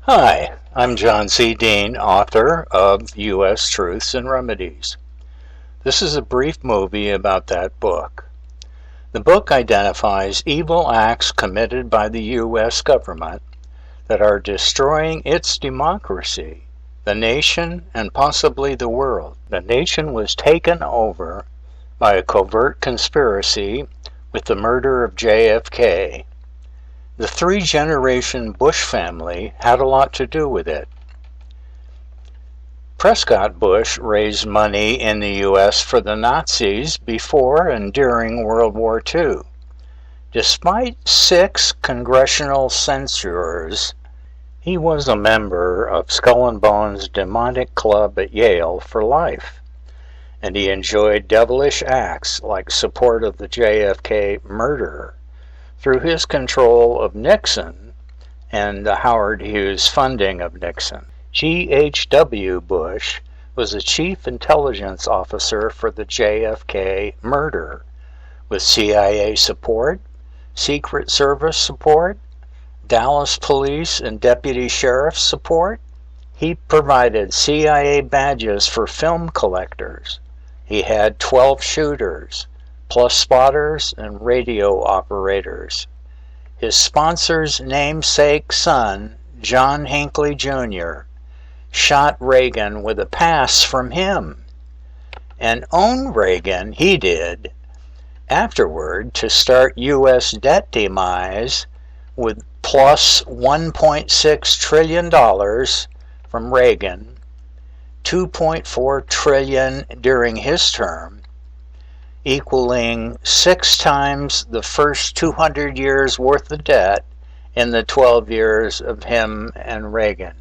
Hi, I'm John C. Dean, author of U.S. Truths and Remedies. This is a brief movie about that book. The book identifies evil acts committed by the U.S. government that are destroying its democracy, the nation, and possibly the world. The nation was taken over by a covert conspiracy with the murder of JFK. The three-generation Bush family had a lot to do with it. Prescott Bush raised money in the U.S. for the Nazis before and during World War II. Despite 6 congressional censures, he was a member of Skull and Bones' demonic club at Yale for life, and he enjoyed devilish acts like support of the JFK murder through his control of Nixon and the Howard Hughes funding of Nixon. G.H.W. Bush was the chief intelligence officer for the JFK murder, with CIA support, Secret Service support, Dallas police and deputy sheriff support. He provided CIA badges for film collectors. He had 12 shooters, plus spotters and radio operators. His sponsor's namesake son, John Hinckley Jr., shot Reagan with a pass from him, and owned Reagan, he did, afterward to start U.S. debt demise with plus $1.6 trillion from Reagan, $2.4 trillion during his term, equaling 6 times the first 200 years worth of debt in the 12 years of him and Reagan.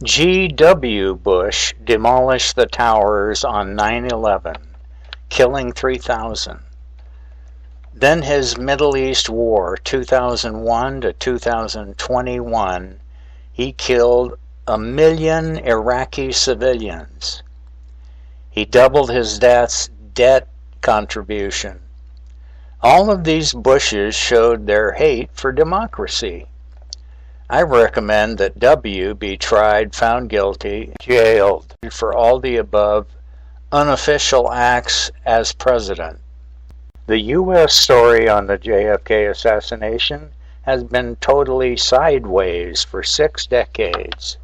G.W. Bush demolished the towers on 9/11, killing 3,000. Then his Middle East War, 2001 to 2021, he killed 1 million Iraqi civilians. He doubled his debt contribution. All of these Bushes showed their hate for democracy. I recommend that W be tried, found guilty, jailed for all the above unofficial acts as president. The U.S. story on the JFK assassination has been totally sideways for 6 decades.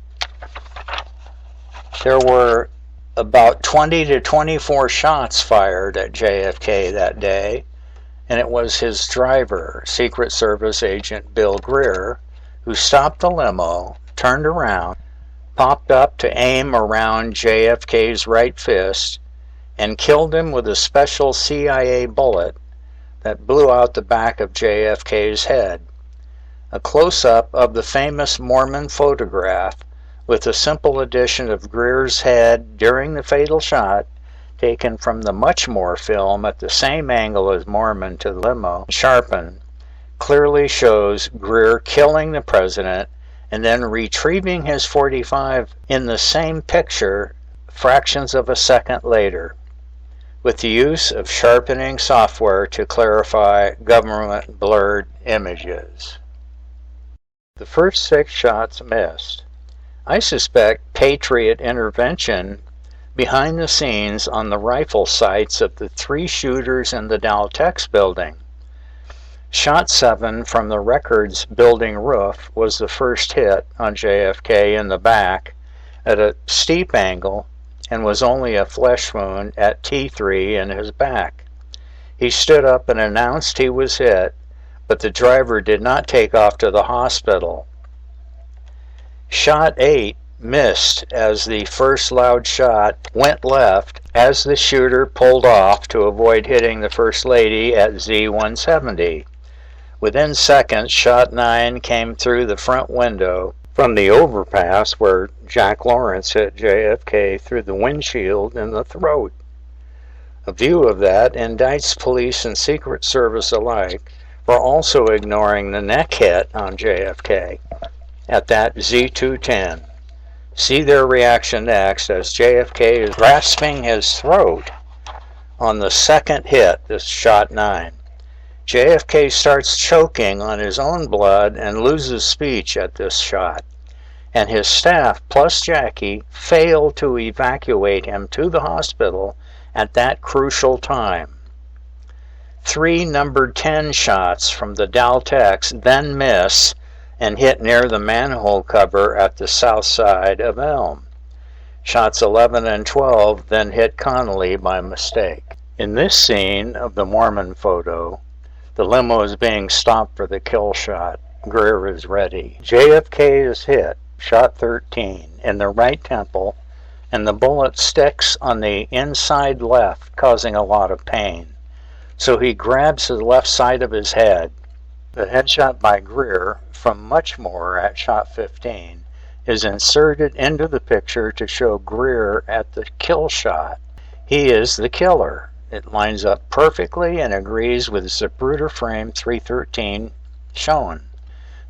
There were about 20 to 24 shots fired at JFK that day, and it was his driver, Secret Service agent Bill Greer, who stopped the limo, turned around, popped up to aim around JFK's right fist, and killed him with a special CIA bullet that blew out the back of JFK's head. A close-up of the famous Mormon photograph with a simple addition of Greer's head during the fatal shot, taken from the Muchmore film at the same angle as Mormon to the limo, sharpened, clearly shows Greer killing the president and then retrieving his .45 in the same picture fractions of a second later, with the use of sharpening software to clarify government blurred images. The first 6 shots missed. I suspect Patriot intervention behind the scenes on the rifle sights of the 3 shooters in the Daltex building. Shot 7 from the Records building roof was the first hit on JFK in the back at a steep angle and was only a flesh wound at T3 in his back. He stood up and announced he was hit, but the driver did not take off to the hospital. Shot 8 missed as the first loud shot went left as the shooter pulled off to avoid hitting the First Lady at Z170. Within seconds, shot 9 came through the front window from the overpass where Jack Lawrence hit JFK through the windshield in the throat. A view of that indicts police and Secret Service alike for also ignoring the neck hit on JFK at that Z210. See their reaction next as JFK is grasping his throat on the second hit, this shot 9. JFK starts choking on his own blood and loses speech at this shot. and his staff plus Jackie failed to evacuate him to the hospital at that crucial time. 3 numbered 10 shots from the Daltex then miss and hit near the manhole cover at the south side of Elm. Shots 11 and 12 then hit Connolly by mistake. In this scene of the Mormon photo, the limo is being stopped for the kill shot. Greer is ready. JFK is hit, shot 13, in the right temple, and the bullet sticks on the inside left, causing a lot of pain. So he grabs the left side of his head. The headshot by Greer from Much More at shot 15 is inserted into the picture to show Greer at the kill shot. He is the killer. It lines up perfectly and agrees with Zapruder frame 313 shown.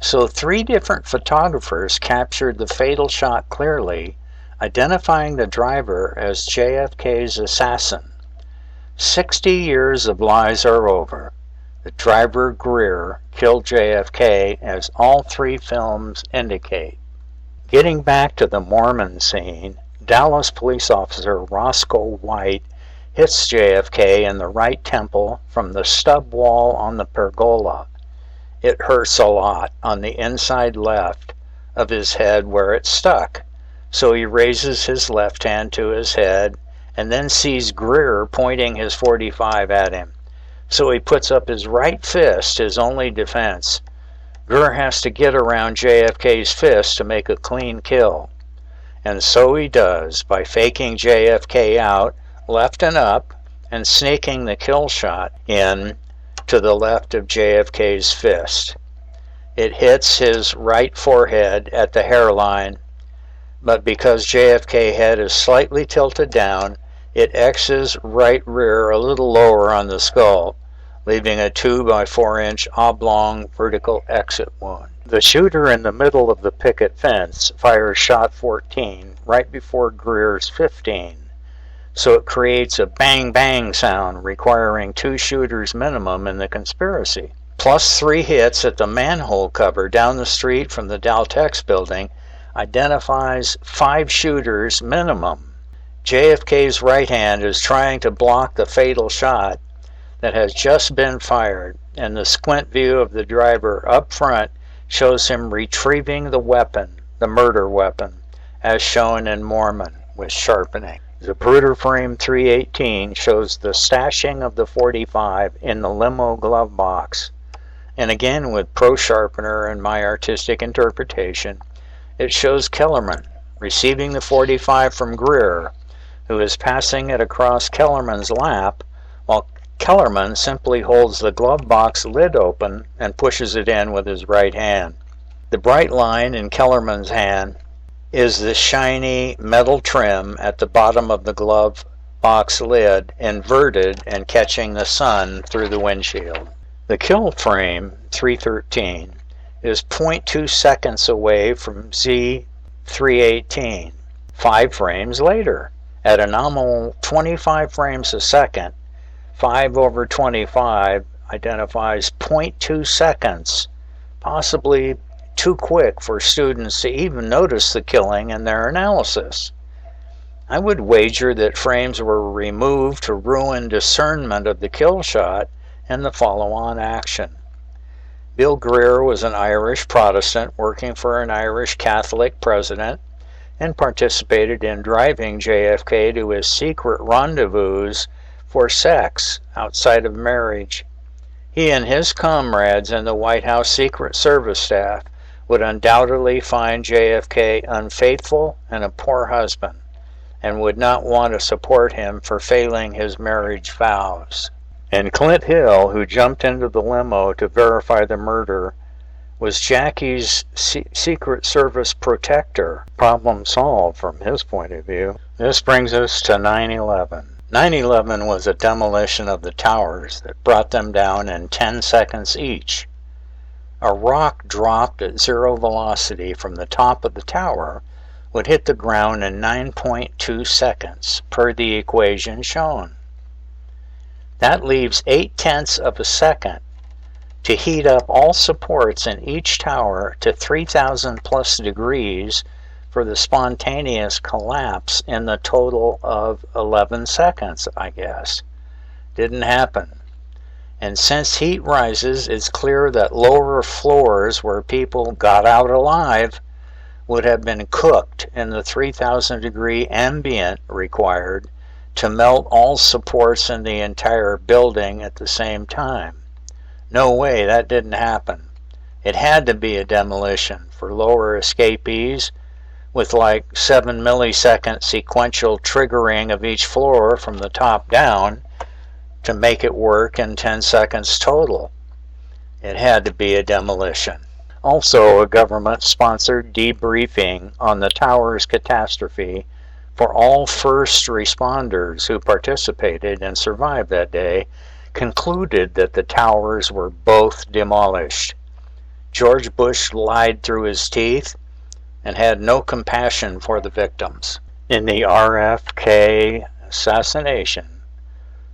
So 3 different photographers captured the fatal shot clearly, identifying the driver as JFK's assassin. 60 years of lies are over. The driver, Greer, killed JFK, as all 3 films indicate. Getting back to the Mormon scene, Dallas police officer Roscoe White hits JFK in the right temple from the stub wall on the pergola. It hurts a lot on the inside left of his head where it stuck, so he raises his left hand to his head and then sees Greer pointing his .45 at him. So he puts up his right fist, his only defense. Greer has to get around JFK's fist to make a clean kill. And so he does, by faking JFK out, left and up, and sneaking the kill shot in to the left of JFK's fist. It hits his right forehead at the hairline, but because JFK's head is slightly tilted down, it X's right rear a little lower on the skull, leaving a 2 by 4 inch oblong vertical exit wound. The shooter in the middle of the picket fence fires shot 14 right before Greer's 15, so it creates a bang-bang sound requiring 2 shooters minimum in the conspiracy. Plus 3 hits at the manhole cover down the street from the Daltex building identifies 5 shooters minimum. JFK's right hand is trying to block the fatal shot that has just been fired, and the squint view of the driver up front shows him retrieving the weapon, the murder weapon, as shown in Mormon, with sharpening. Zapruder frame 318 shows the stashing of the .45 in the limo glove box, and again with pro sharpener and my artistic interpretation, it shows Kellerman receiving the .45 from Greer, who is passing it across Kellerman's lap, while Kellerman simply holds the glove box lid open and pushes it in with his right hand. The bright line in Kellerman's hand is the shiny metal trim at the bottom of the glove box lid, inverted and catching the sun through the windshield. The kill frame, 313, is 0.2 seconds away from Z318, 5 frames later. At a nominal 25 frames a second, 5/25 identifies 0.2 seconds, possibly too quick for students to even notice the killing in their analysis. I would wager that frames were removed to ruin discernment of the kill shot and the follow-on action. Bill Greer was an Irish Protestant working for an Irish Catholic president and participated in driving JFK to his secret rendezvous for sex outside of marriage. He and his comrades in the White House Secret Service staff would undoubtedly find JFK unfaithful and a poor husband, and would not want to support him for failing his marriage vows. And Clint Hill, who jumped into the limo to verify the murder, was Jackie's Secret Service protector. Problem solved from his point of view. This brings us to 9/11. 9/11 was a demolition of the towers that brought them down in 10 seconds each. A rock dropped at 0 velocity from the top of the tower would hit the ground in 9.2 seconds, per the equation shown. That leaves 0.8 of a second to heat up all supports in each tower to 3,000 plus degrees for the spontaneous collapse in the total of 11 seconds, I guess. Didn't happen. And since heat rises, it's clear that lower floors where people got out alive would have been cooked in the 3,000 degree ambient required to melt all supports in the entire building at the same time. No way, that didn't happen. It had to be a demolition for lower escapees with like 7 millisecond sequential triggering of each floor from the top down to make it work in 10 seconds total. It had to be a demolition. Also, a government-sponsored debriefing on the tower's catastrophe for all first responders who participated and survived that day concluded that the towers were both demolished. George Bush lied through his teeth and had no compassion for the victims. In the RFK assassination,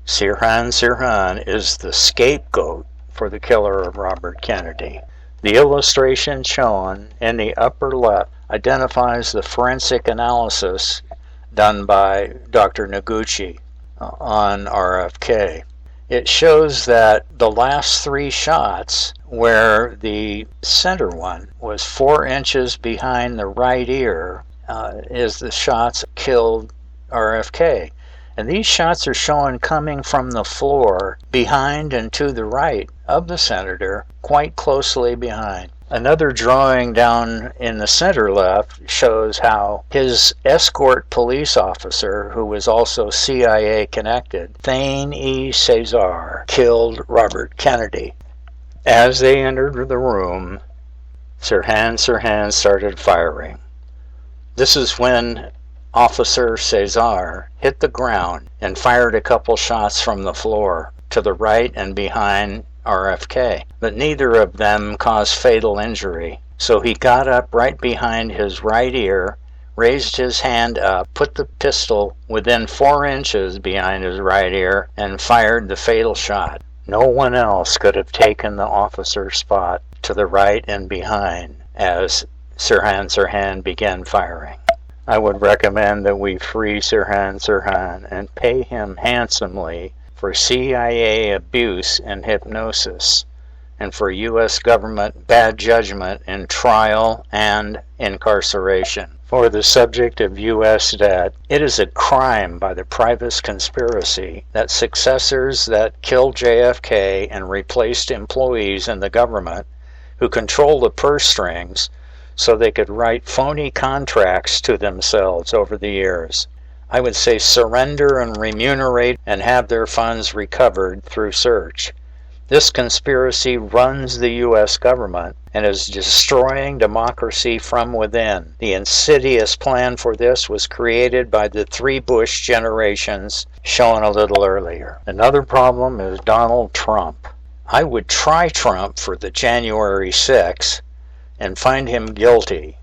Sirhan is the scapegoat for the killer of Robert Kennedy. The illustration shown in the upper left identifies the forensic analysis done by Dr. Noguchi on RFK. It shows that the last 3 shots, where the center one was 4 inches behind the right ear, is the shots killed RFK. And these shots are shown coming from the floor behind and to the right of the senator, quite closely behind. Another drawing down in the center left shows how his escort police officer, who was also CIA connected, Thane E. Cesar, killed Robert Kennedy. As they entered the room, Sirhan started firing. This is when Officer Cesar hit the ground and fired a couple shots from the floor to the right and behind RFK, but neither of them caused fatal injury. So he got up right behind his right ear, raised his hand up, put the pistol within 4 inches behind his right ear, and fired the fatal shot. No one else could have taken the officer's spot to the right and behind as Sirhan began firing. I would recommend that we free Sirhan and pay him handsomely for CIA abuse and hypnosis, and for U.S. government bad judgment in trial and incarceration. For the subject of U.S. debt, it is a crime by the private conspiracy that successors that killed JFK and replaced employees in the government who control the purse strings so they could write phony contracts to themselves over the years. I would say surrender and remunerate and have their funds recovered through search. This conspiracy runs the U.S. government and is destroying democracy from within. The insidious plan for this was created by the 3 Bush generations shown a little earlier. Another problem is Donald Trump. I would try Trump for the January 6th and find him guilty.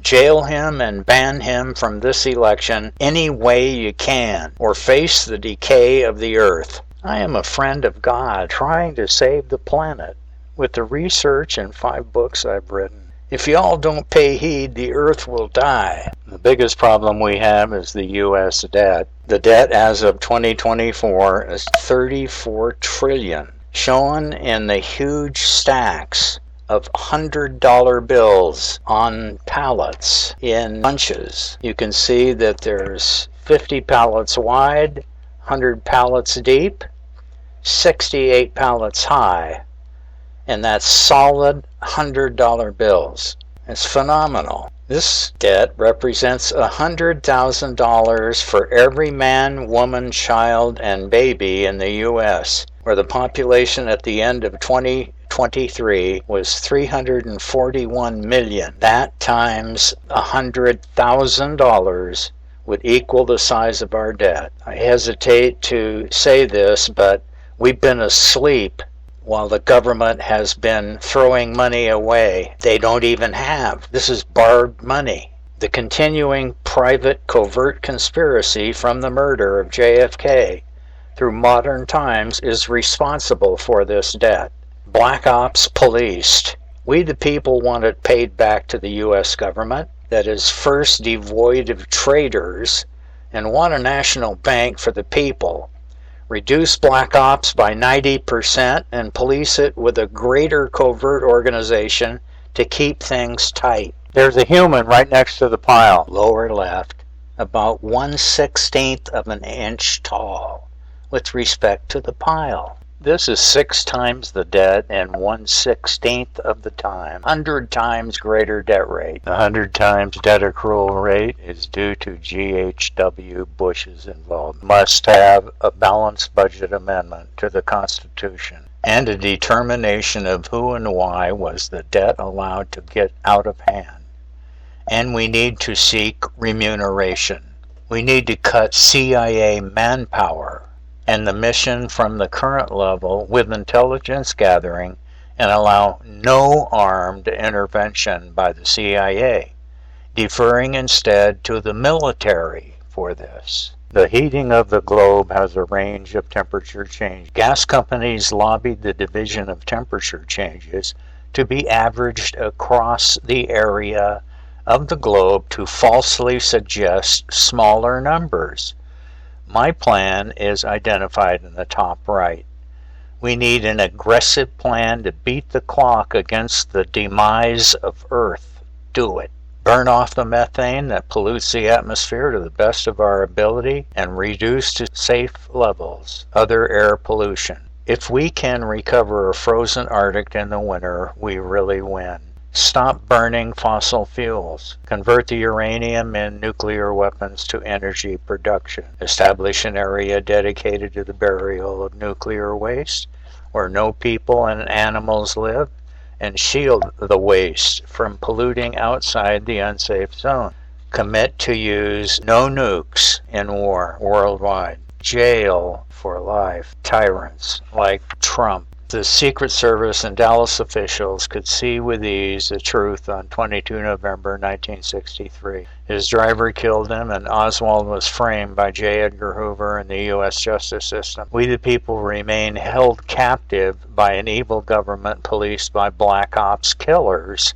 Jail him and ban him from this election any way you can, or face the decay of the earth. I am a friend of God trying to save the planet with the research and 5 books I've written. If y'all don't pay heed, the earth will die. The biggest problem we have is the U.S. debt. The debt as of 2024 is $34 trillion, shown in the huge stacks of $100 bills on pallets in bunches. You can see that there's 50 pallets wide, 100 pallets deep, 68 pallets high, and that's solid $100 bills. It's phenomenal. This debt represents $100,000 for every man, woman, child, and baby in the U.S., where the population at the end of 2023 was 341 million. That times $100,000 would equal the size of our debt. I hesitate to say this, but we've been asleep while the government has been throwing money away they don't even have. This is borrowed money. The continuing private covert conspiracy from the murder of JFK through modern times is responsible for this debt. Black ops policed. We the people want it paid back to the U.S. government. that is first devoid of traitors and want a national bank for the people, reduce black ops by 90% and police it with a greater covert organization to keep things tight. There's a human right next to the pile, lower left, about 1/16 of an inch tall, with respect to the pile. This is 6 times the debt and 1/16 of the time, 100 times greater debt rate. The 100 times debt accrual rate is due to G.H.W. Bush's involvement. Must have a balanced budget amendment to the Constitution and a determination of who and why was the debt allowed to get out of hand. And we need to seek remuneration. We need to cut CIA manpower and the mission from the current level with intelligence gathering and allow no armed intervention by the CIA, deferring instead to the military for this. The heating of the globe has a range of temperature change. Gas companies lobbied the division of temperature changes to be averaged across the area of the globe to falsely suggest smaller numbers. My plan is identified in the top right. We need an aggressive plan to beat the clock against the demise of Earth. Do it. Burn off the methane that pollutes the atmosphere to the best of our ability and reduce to safe levels other air pollution. If we can recover a frozen Arctic in the winter, we really win. Stop burning fossil fuels. Convert the uranium in nuclear weapons to energy production. Establish an area dedicated to the burial of nuclear waste where no people and animals live, and shield the waste from polluting outside the unsafe zone. Commit to use no nukes in war worldwide. Jail for life tyrants like Trump. The Secret Service and Dallas officials could see with ease the truth on 22 November 1963. His driver killed him, and Oswald was framed by J. Edgar Hoover and the U.S. justice system. We the people remain held captive by an evil government policed by black ops killers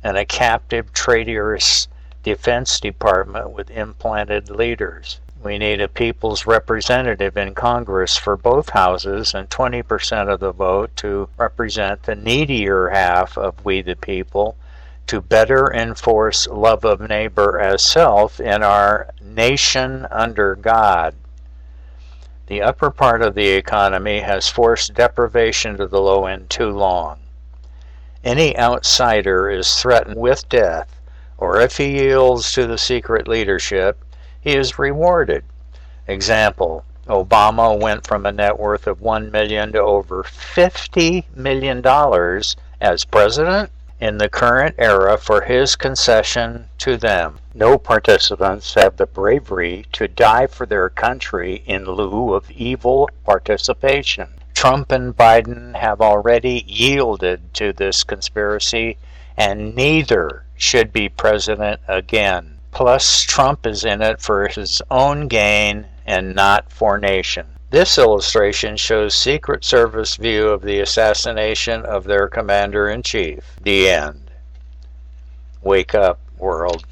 and a captive traitorous Defense Department with implanted leaders. We need a people's representative in Congress for both houses and 20% of the vote to represent the needier half of we the people to better enforce love of neighbor as self in our nation under God. The upper part of the economy has forced deprivation to the low end too long. Any outsider is threatened with death, or if he yields to the secret leadership, he is rewarded. Example, Obama went from a net worth of $1 million to over $50 million as president in the current era for his concession to them. No participants have the bravery to die for their country in lieu of evil participation. Trump and Biden have already yielded to this conspiracy, and neither should be president again. Plus, Trump is in it for his own gain and not for nation. This illustration shows Secret Service view of the assassination of their commander-in-chief. The end. Wake up, world.